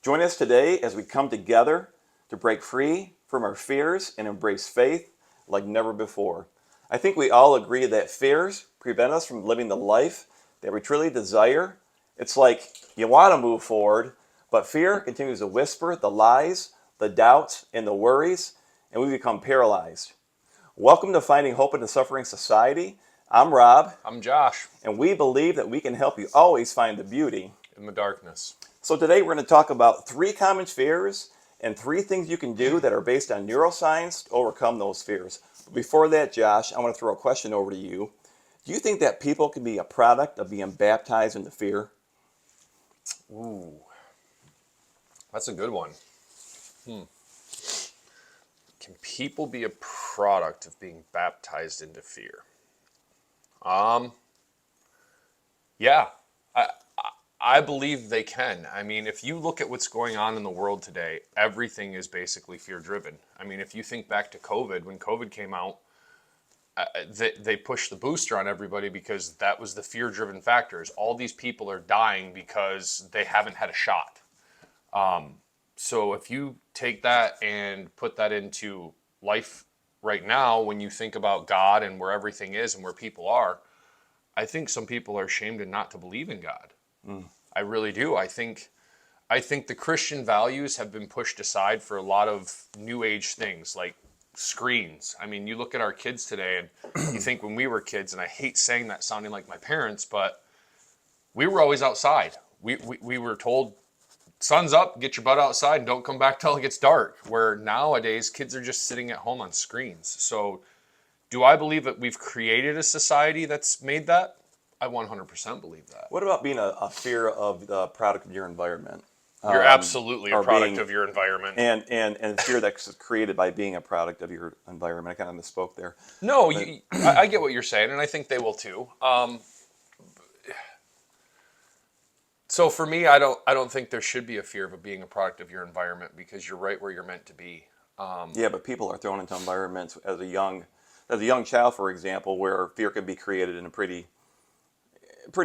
Join us today as we come together to break free from our fears and embrace faith like never before. I think we all agree that fears prevent us from living the life that we truly desire. It's like you want to move forward, but fear continues to whisper the lies, the doubts, and the worries, and we become paralyzed. Welcome to Finding Hope in a Suffering Society. I'm Rob, I'm Josh. and we believe that we can help you always find the beauty In the darkness. So today we're going to talk about 3 common fears and 3 things you can do that are based on neuroscience to overcome those fears. But before that, Josh, I want to throw a question over to you. Do you think that people can be a product of being baptized into fear? Ooh, that's a good one. Can people be a product of being baptized into fear? Yeah, I believe they can. I mean, if you look at what's going on in the world today, everything is basically fear-driven. I mean, if you think back to COVID, when COVID came out, they pushed the booster on everybody because that was the fear-driven factors. All these people are dying because they haven't had a shot. So if you take that and put that into life right now, when you think about God and where everything is and where people are, I think some people are ashamed and not to believe in God. I really do. I think the Christian values have been pushed aside for a lot of new age things like screens. I mean, you look at our kids today and you think when we were kids, and I hate saying that sounding like my parents, but we were always outside. We were told, sun's up, get your butt outside and don't come back till it gets dark. Where nowadays kids are just sitting at home on screens. So do I believe that we've created a society that's made that? I 100% believe that. What about being a fear of the product of your environment? You're absolutely a or product being- of your environment. And fear that's created by being a product of your environment. I kind of misspoke there. No, I get what you're saying, and I think they will too. So for me, I don't think there should be a fear of being a product of your environment because you're right where you're meant to be. Yeah, but people are thrown into environments as a young child, for example, where fear can be created in a pretty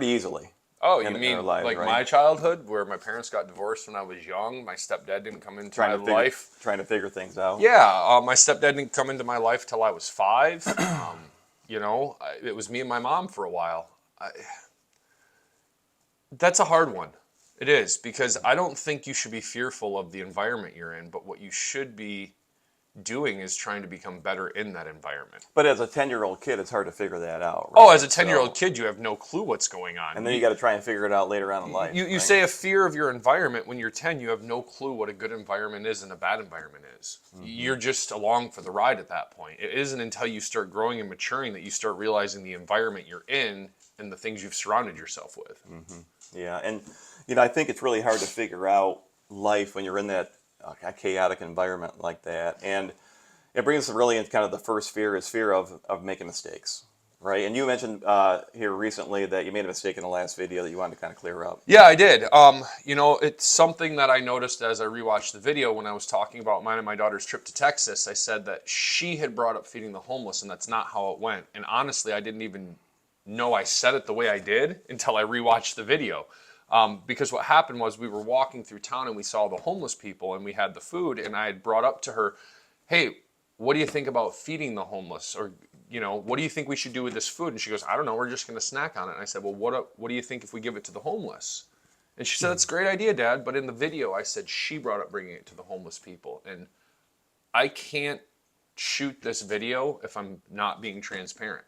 easily. Oh, in you mean our lives, like right? my childhood where my parents got divorced when I was young? My stepdad didn't come into my life. Trying to figure things out. Yeah, my stepdad didn't come into my life till I was 5. It was me and my mom for a while. That's a hard one. It is, because I don't think you should be fearful of the environment you're in, but what you should be doing is trying to become better in that environment. But as a 10-year-old kid, it's hard to figure that out. Oh, Right? as a 10-year-old kid, you have no clue what's going on. And then you got to try and figure it out later on in life. You right? say a fear of your environment. When you're 10, you have no clue what a good environment is and a bad environment is. Mm-hmm. You're just along for the ride at that point. It isn't until you start growing and maturing that you start realizing the environment you're in and the things you've surrounded yourself with. Mm-hmm. Yeah, and I think it's really hard to figure out life when you're in that chaotic environment like that. And it brings us really into kind of the first fear is fear of making mistakes, right? And you mentioned here recently that you made a mistake in the last video that you wanted to kind of clear up. Yeah, I did. It's something that I noticed as I rewatched the video when I was talking about mine and my daughter's trip to Texas. I said that she had brought up feeding the homeless, and that's not how it went. And honestly, I didn't even know I said it the way I did until I rewatched the video. Because what happened was we were walking through town and we saw the homeless people and we had the food, and I had brought up to her, hey, what do you think about feeding the homeless? Or, what do you think we should do with this food? And she goes, I don't know, we're just going to snack on it. And I said, well, what do you think if we give it to the homeless? And she said, that's a great idea, Dad. But in the video, I said she brought up bringing it to the homeless people. And I can't shoot this video if I'm not being transparent.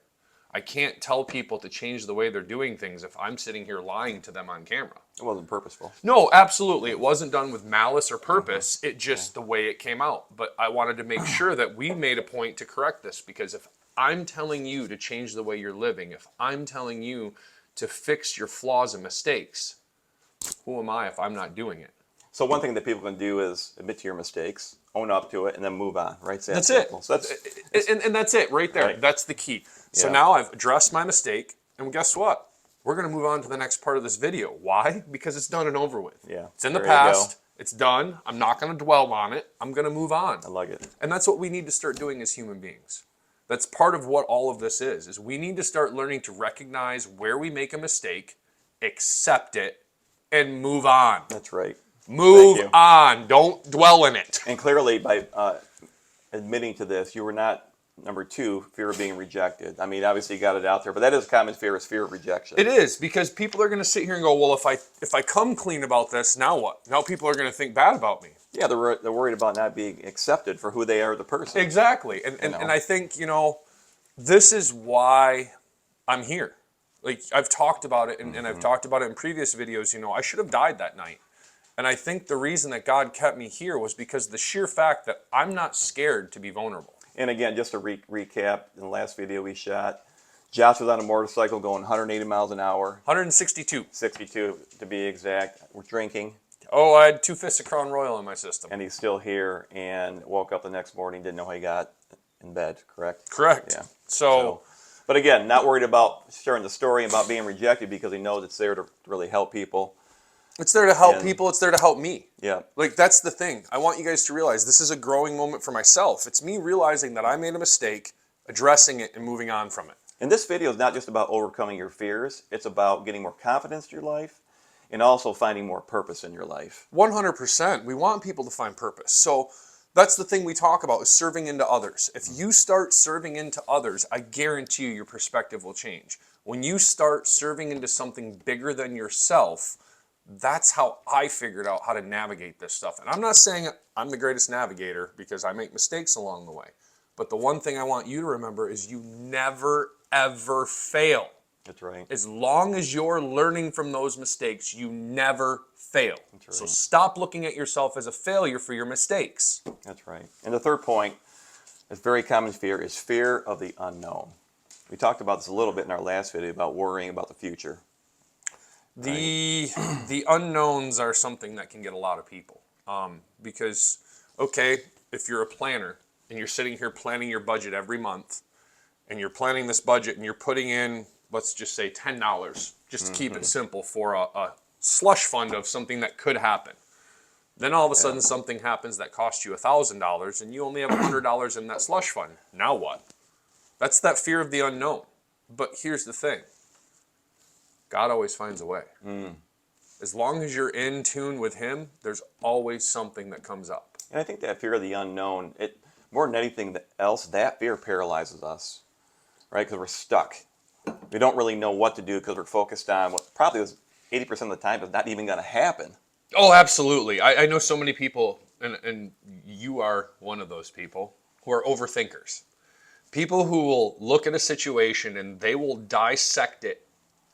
I can't tell people to change the way they're doing things if I'm sitting here lying to them on camera. It wasn't purposeful. No, absolutely. It wasn't done with malice or purpose. It just the way it came out. But I wanted to make sure that we made a point to correct this, because if I'm telling you to change the way you're living, if I'm telling you to fix your flaws and mistakes, who am I if I'm not doing it? So one thing that people can do is admit to your mistakes, own up to it, and then move on, right? So that's it. So and that's it right there. Right. That's the key. So Yeah. now I've addressed my mistake, and guess what? We're going to move on to the next part of this video. Why? Because it's done and over with. Yeah. It's in the There you past. go. It's done. I'm not going to dwell on it. I'm going to move on. I like it. And that's what we need to start doing as human beings. That's part of what all of this is we need to start learning to recognize where we make a mistake, accept it, and move on. That's right. Move you. on. Don't dwell in it. And clearly, by admitting to this, you were not number two, fear of being rejected. I mean, obviously you got it out there, but that is a common fear, is fear of rejection. It is, because people are going to sit here and go, well, if I come clean about this, now what? Now people are going to think bad about me. Yeah, they're worried about not being accepted for who they are as a person. Exactly. And I think, this is why I'm here. Like, I've talked about it, and I've talked about it in previous videos. I should have died that night. And I think the reason that God kept me here was because the sheer fact that I'm not scared to be vulnerable. And again, just to recap, in the last video we shot, Josh was on a motorcycle going 180 miles an hour. 162. 62 to be exact. We're drinking. Oh, I had 2 fists of Crown Royal in my system. And he's still here and woke up the next morning, didn't know how he got in bed, correct? Correct. Yeah. So, but again, not worried about sharing the story about being rejected because he knows it's there to really help people. it's there to help people. It's there to help me. Yeah. Like, that's the thing. I want you guys to realize this is a growing moment for myself. It's me realizing that I made a mistake, addressing it, and moving on from it. And this video is not just about overcoming your fears. It's about getting more confidence in your life and also finding more purpose in your life. 100%. We want people to find purpose. So that's the thing we talk about, is serving into others. If you start serving into others, I guarantee you your perspective will change. When you start serving into something bigger than yourself, that's how I figured out how to navigate this stuff. And I'm not saying I'm the greatest navigator, because I make mistakes along the way. But the one thing I want you to remember is you never, ever fail. That's right. As long as you're learning from those mistakes, you never fail. That's right. So stop looking at yourself as a failure for your mistakes. That's right. And the third point, a very common fear, is fear of the unknown. We talked about this a little bit in our last video about worrying about the future. The unknowns are something that can get a lot of people. Because, okay, if you're a planner and you're sitting here planning your budget every month, and you're planning this budget and you're putting in, let's just say $10, just to keep it simple, for a slush fund of something that could happen. Then all of a sudden something happens that costs you $1,000 and you only have $100 in that slush fund. Now what? That's that fear of the unknown. But here's the thing. God always finds a way. As long as you're in tune with Him, there's always something that comes up. And I think that fear of the unknown, more than anything else, that fear paralyzes us, right? Because we're stuck. We don't really know what to do because we're focused on what probably was 80% of the time is not even going to happen. Oh, absolutely. I know so many people, and you are one of those people, who are overthinkers. People who will look at a situation and they will dissect it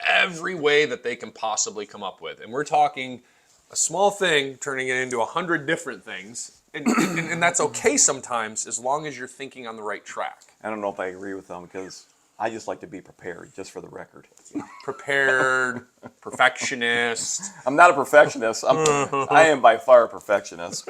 every way that they can possibly come up with. And we're talking a small thing turning it into 100 different things. And that's okay sometimes, as long as you're thinking on the right track. I don't know if I agree with them because I just like to be prepared, just for the record. Prepared, perfectionist. I'm not a perfectionist. I am by far a perfectionist.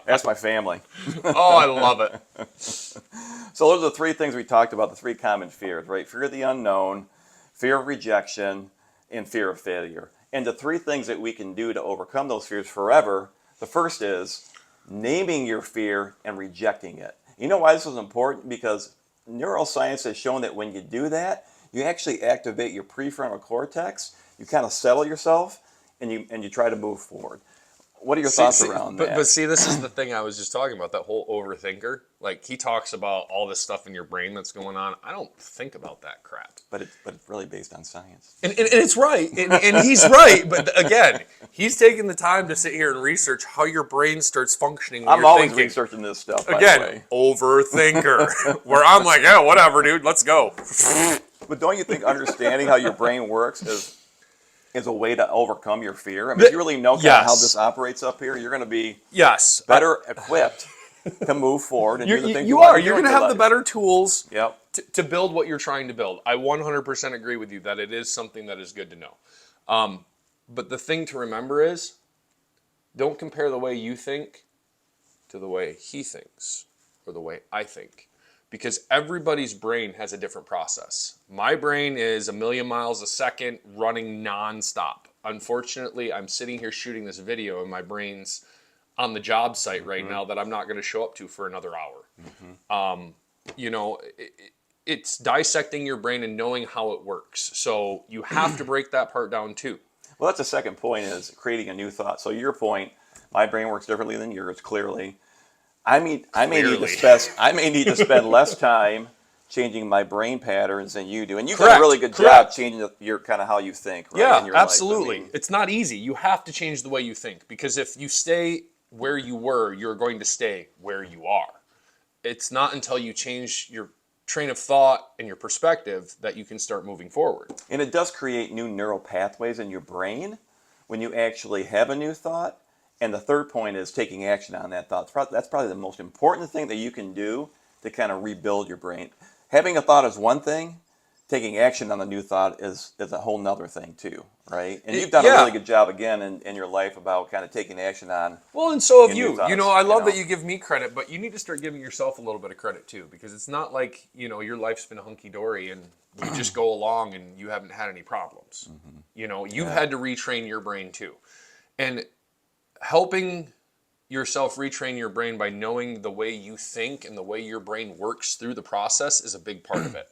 That's my family. Oh, I love it. So those are the 3 things we talked about, the 3 common fears, right? Fear of the unknown, fear of rejection, and fear of failure. And the 3 things that we can do to overcome those fears forever, the first is naming your fear and rejecting it. You know why this is important? Because neuroscience has shown that when you do that, you actually activate your prefrontal cortex, you kind of settle yourself, and you try to move forward. What are your thoughts around that? But see, this is the thing I was just talking about, that whole overthinker. Like, he talks about all this stuff in your brain that's going on. I don't think about that crap. But it's really based on science. And it's right. And he's right. But again, he's taking the time to sit here and research how your brain starts functioning when I'm you're always thinking. researching this stuff, by the Again, way. overthinker. Where I'm like, yeah, whatever, dude, let's go. But don't you think understanding how your brain works is a way to overcome your fear? I mean, if you really know kind of how this operates up here, you're going to be better equipped to move forward and do the things you want are. to do You're in going to your have the life. better tools Yep. to build what you're trying to build. I 100% agree with you that it is something that is good to know. But the thing to remember is, don't compare the way you think to the way he thinks or the way I think. Because everybody's brain has a different process. My brain is 1,000,000 miles a second running nonstop. Unfortunately, I'm sitting here shooting this video and my brain's on the job site right now that I'm not going to show up to for another hour. It's dissecting your brain and knowing how it works. So you have to break that part down too. Well, that's the second point is creating a new thought. So your point, my brain works differently than yours, clearly. I may need to Clearly. spend less time changing my brain patterns than you do. And you've done a Correct. really good job Correct. changing your kind of how you think, right, in Yeah, your life. I absolutely. mean, It's not easy. You have to change the way you think because if you stay where you were, you're going to stay where you are. It's not until you change your train of thought and your perspective that you can start moving forward. and it does create new neural pathways in your brain when you actually have a new thought. And the third point is taking action on that thought. That's probably the most important thing that you can do to kind of rebuild your brain. Having a thought is one thing. Taking action on the new thought is a whole nother thing too, right? And you've done a really Yeah. good job again in your life about kind of taking action on Well, and so have your new you. thoughts. I love that you give me credit, but you need to start giving yourself a little bit of credit too, because it's not like, your life's been hunky dory and you just go along and you haven't had any problems. You've had to retrain your brain too. And helping yourself retrain your brain by knowing the way you think and the way your brain works through the process is a big part of it.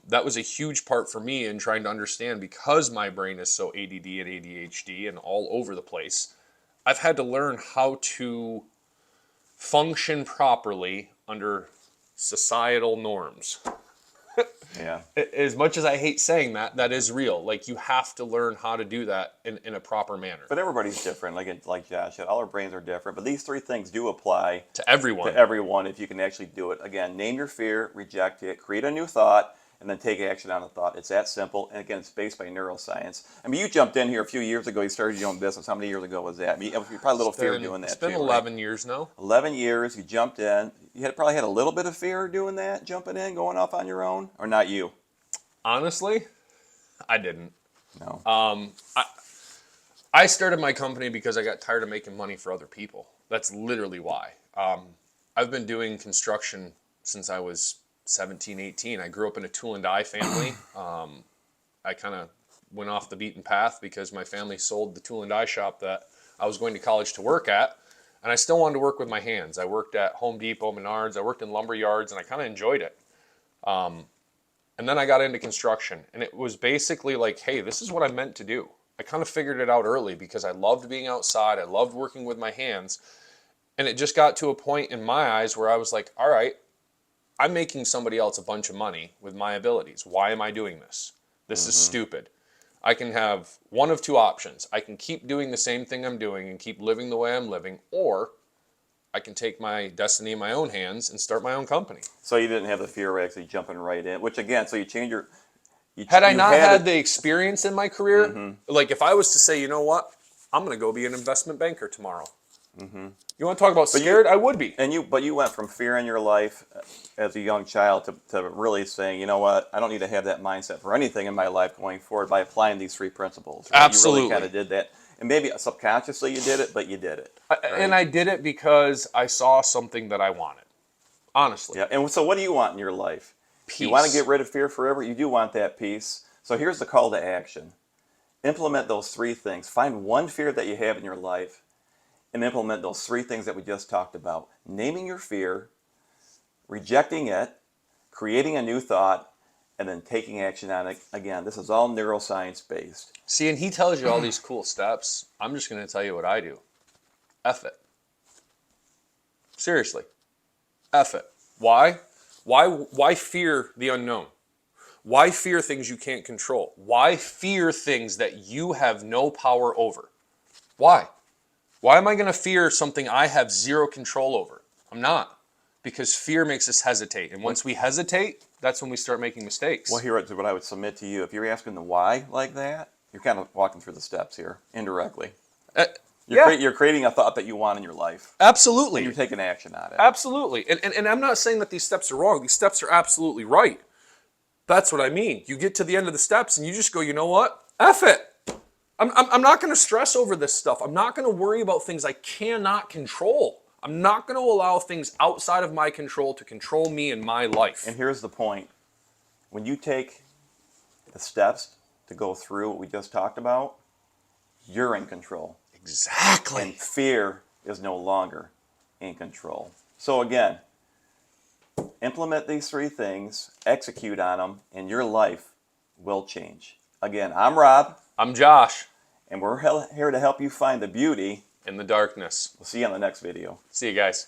That was a huge part for me in trying to understand because my brain is so ADD and ADHD and all over the place. I've had to learn how to function properly under societal norms. Yeah. As much as I hate saying that, that is real. Like you have to learn how to do that in a proper manner. But everybody's different. Like Josh said, all our brains are different. But these three things do apply To everyone. to everyone if you can actually do it. Again, name your fear, reject it, create a new thought, and then take action on the thought. It's that simple. And again, it's based by neuroscience. I mean, you jumped in here a few years ago. You started your own business. How many years ago was that? I mean, you're probably a little fear doing that It's been too, 11 right? years now. 11 years. You jumped in. You probably had a little bit of fear doing that, jumping in, going off on your own, or not you? Honestly, I didn't. No. I started my company because I got tired of making money for other people. That's literally why. I've been doing construction since I was 17, 18. I grew up in a tool and die family. I kind of went off the beaten path because my family sold the tool and die shop that I was going to college to work at. And I still wanted to work with my hands. I worked at Home Depot, Menards. I worked in lumber yards, and I kind of enjoyed it. And then I got into construction, and it was basically like, hey, this is what I meant to do. I kind of figured it out early because I loved being outside. I loved working with my hands. And it just got to a point in my eyes where I was like, all right, I'm making somebody else a bunch of money with my abilities. Why am I doing this? This is stupid. I can have one of two options. I can keep doing the same thing I'm doing and keep living the way I'm living, or I can take my destiny in my own hands and start my own company. So you didn't have the fear of actually jumping right in, which again, so you change your. Had I you not had had it- the experience in my career, like if I was to say, you know what, I'm going to go be an investment banker tomorrow. You want to talk about scared? I would be. but you went from fear in your life as a young child to really saying, you know what, I don't need to have that mindset for anything in my life going forward by applying these three principles. Right? Absolutely. You really kind of did that. And maybe subconsciously you did it, but you did it. And I did it because I saw something that I wanted. Honestly. Yeah. And so what do you want in your life? Peace. You want to get rid of fear forever? You do want that peace. So here's the call to action. Implement those three things. Find one fear that you have in your life and implement those three things that we just talked about. Naming your fear, rejecting it, creating a new thought, and then taking action on it. Again, this is all neuroscience based. See, and he tells you all these cool steps. I'm just going to tell you what I do. F it. Seriously. F it. Why? Why fear the unknown? Why fear things you can't control? Why fear things that you have no power over? Why? Why am I going to fear something I have zero control over? I'm not. Because fear makes us hesitate. And once we hesitate, that's when we start making mistakes. Well, here's what I would submit to you. If you're asking the why like that, you're kind of walking through the steps here indirectly. You're creating a thought that you want in your life. Absolutely. And you're taking action on it. Absolutely. And I'm not saying that these steps are wrong. These steps are absolutely right. That's what I mean. You get to the end of the steps and you just go, you know what? F it. I'm not going to stress over this stuff. I'm not going to worry about things I cannot control. I'm not going to allow things outside of my control to control me and my life. And here's the point. When you take the steps to go through what we just talked about, you're in control. Exactly. And fear is no longer in control. So again, implement these three things, execute on them, and your life will change. Again, I'm Rob. I'm Josh. And we're here to help you find the beauty In the darkness. We'll see you on the next video. See you guys.